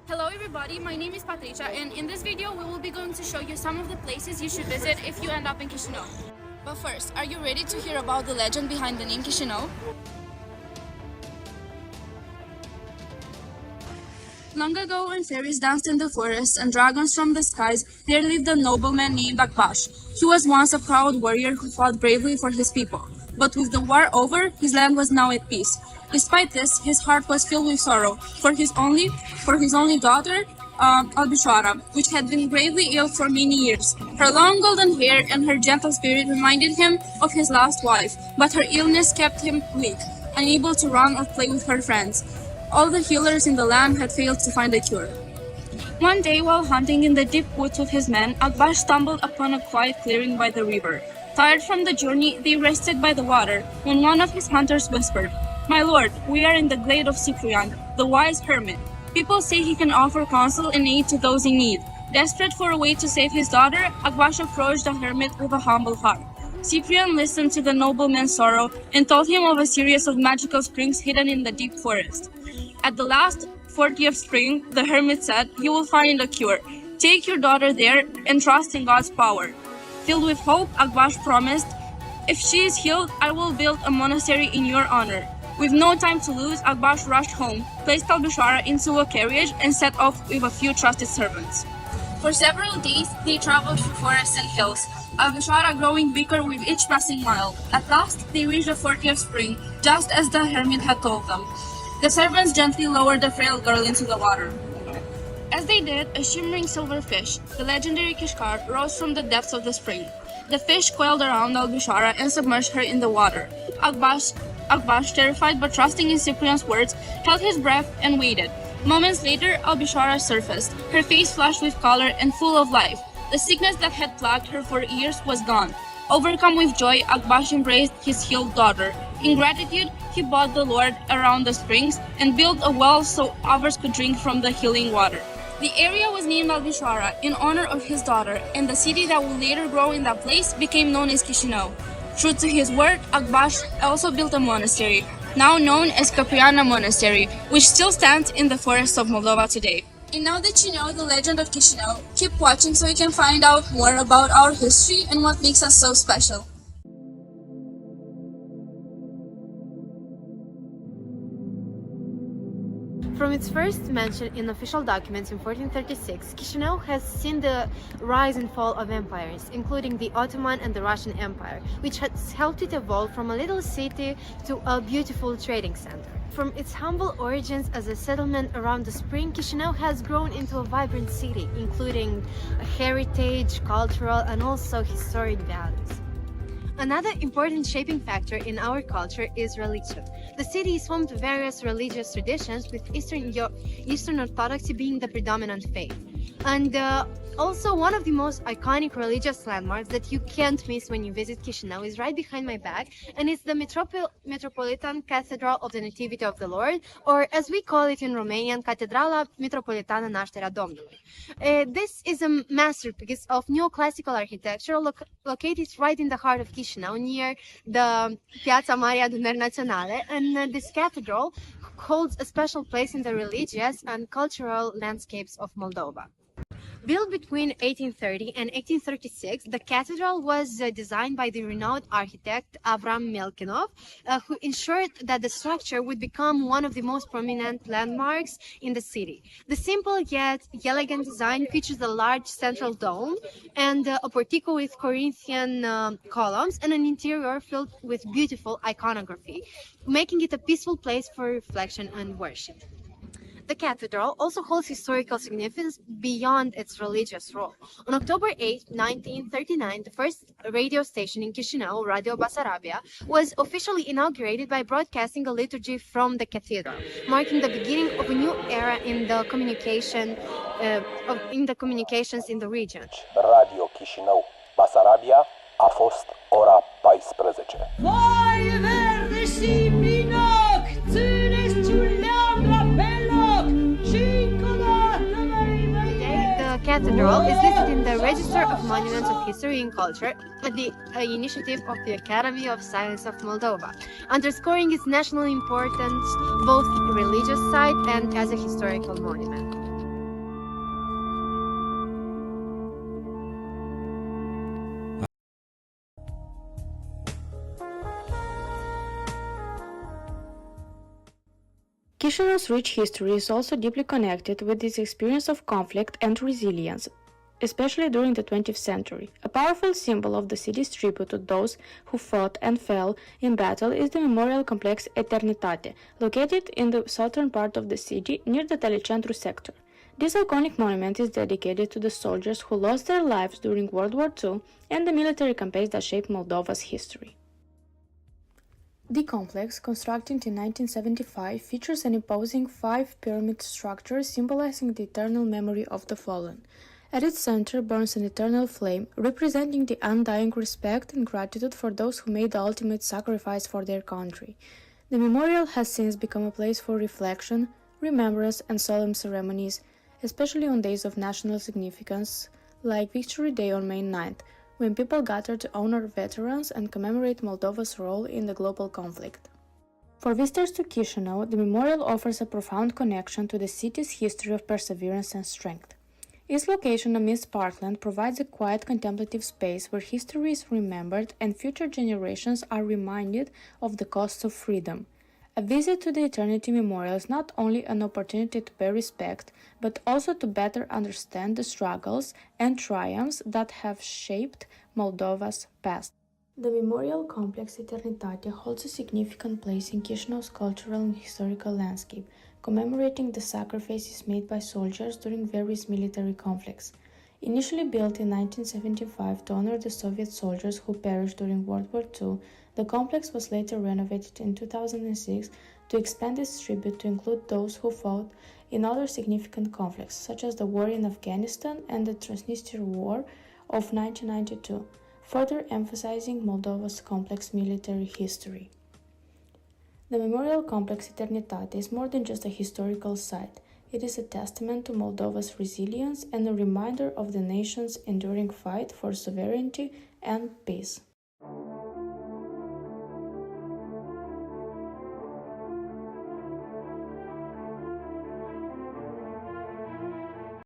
Hello everybody, my name is Patricia and in this video we will be going to show you some of the places you should visit if you end up in Chisinau. But first, are you ready to hear about the legend behind the name Chisinau? Long ago, when fairies danced in the forests and dragons from the skies, there lived a nobleman named Akbash. He was once a proud warrior who fought bravely for his people. But with the war over, his land was now at peace. Despite this, his heart was filled with sorrow for his only daughter, Albishara, which had been gravely ill for many years. Her long golden hair and her gentle spirit reminded him of his last wife, but her illness kept him weak, unable to run or play with her friends. All the healers in the land had failed to find a cure. One day, while hunting in the deep woods with his men, Akbash stumbled upon a quiet clearing by the river. Tired from the journey, they rested by the water, when one of his hunters whispered, "My lord, we are in the glade of Cyprian, the wise hermit. People say he can offer counsel and aid to those in need." Desperate for a way to save his daughter, Akbash approached the hermit with a humble heart. Cyprian listened to the nobleman's sorrow and told him of a series of magical springs hidden in the deep forest. At the last 40th spring, the hermit said, "You will find a cure. Take your daughter there and trust in God's power." Filled with hope, Akbash promised, "If she is healed, I will build a monastery in your honor." With no time to lose, Akbash rushed home, placed Albishara into a carriage, and set off with a few trusted servants. For several days, they traveled through forests and hills, Albishara growing weaker with each passing mile. At last, they reached the 40th spring, just as the hermit had told them. The servants gently lowered the frail girl into the water. As they did, a shimmering silver fish, the legendary Kishkar, rose from the depths of the spring. The fish coiled around Albishara and submerged her in the water. Akbash, terrified but trusting in Cyprian's words, held his breath and waited. Moments later, Albishara surfaced, her face flushed with color and full of life. The sickness that had plagued her for years was gone. Overcome with joy, Akbash embraced his healed daughter. In gratitude, he bowed the Lord around the springs and built a well so others could drink from the healing water. The area was named Albishara in honor of his daughter, and the city that would later grow in that place became known as Chisinau. True to his word, Akbash also built a monastery, now known as Capriana Monastery, which still stands in the forests of Moldova today. And now that you know the legend of Chisinau, keep watching so you can find out more about our history and what makes us so special. From its first mention in official documents in 1436, Chisinau has seen the rise and fall of empires, including the Ottoman and the Russian Empire, which has helped it evolve from a little city to a beautiful trading center. From its humble origins as a settlement around the spring, Chisinau has grown into a vibrant city, including heritage, cultural, and also historic values. Another important shaping factor in our culture is religion. The city is home to various religious traditions, with Eastern Orthodoxy being the predominant faith. And also, one of the most iconic religious landmarks that you can't miss when you visit Chisinau is right behind my back, and it's the Metropolitan Cathedral of the Nativity of the Lord, or as we call it in Romanian, Catedrala Metropolitană Nașterea Domnului. This is a masterpiece of neoclassical architecture located right in the heart of Chisinau, near the Piața Mare Adunări Naționale, and this cathedral holds a special place in the religious and cultural landscapes of Moldova. Built between 1830 and 1836, the cathedral was designed by the renowned architect Avram Melkinov, who ensured that the structure would become one of the most prominent landmarks in the city. The simple yet elegant design features a large central dome and a portico with Corinthian columns and an interior filled with beautiful iconography, making it a peaceful place for reflection and worship. The cathedral also holds historical significance beyond its religious role. On October 8, 1939, the first radio station in Chisinau, Radio Basarabia, was officially inaugurated by broadcasting a liturgy from the cathedral, marking the beginning of a new era in the communications in the region. Radio Chisinau, Basarabia, a fost ora 14. Vai verde și minoc, țineți ciuleam la peloc, și încă o dată The cathedral is listed in the Register of Monuments of History and Culture at the initiative of the Academy of Science of Moldova, underscoring its national importance both religious site and as a historical monument. Chisinau's rich history is also deeply connected with its experience of conflict and resilience, especially during the 20th century. A powerful symbol of the city's tribute to those who fought and fell in battle is the memorial complex Eternitate, located in the southern part of the city near the Telecentru sector. This iconic monument is dedicated to the soldiers who lost their lives during World War II and the military campaigns that shaped Moldova's history. The complex, constructed in 1975, features an imposing five-pyramid structure symbolizing the eternal memory of the fallen. At its center burns an eternal flame, representing the undying respect and gratitude for those who made the ultimate sacrifice for their country. The memorial has since become a place for reflection, remembrance, and solemn ceremonies, especially on days of national significance, like Victory Day on May 9th, when people gather to honor veterans and commemorate Moldova's role in the global conflict. For visitors to Chisinau, the memorial offers a profound connection to the city's history of perseverance and strength. Its location amidst parkland provides a quiet contemplative space where history is remembered and future generations are reminded of the costs of freedom. A visit to the Eternity Memorial is not only an opportunity to pay respect, but also to better understand the struggles and triumphs that have shaped Moldova's past. The memorial complex Eternitate holds a significant place in Chisinau's cultural and historical landscape, commemorating the sacrifices made by soldiers during various military conflicts. Initially built in 1975 to honor the Soviet soldiers who perished during World War II, the complex was later renovated in 2006 to expand its tribute to include those who fought in other significant conflicts, such as the war in Afghanistan and the Transnistria War of 1992, further emphasizing Moldova's complex military history. The memorial complex Eternitate is more than just a historical site. It is a testament to Moldova's resilience and a reminder of the nation's enduring fight for sovereignty and peace.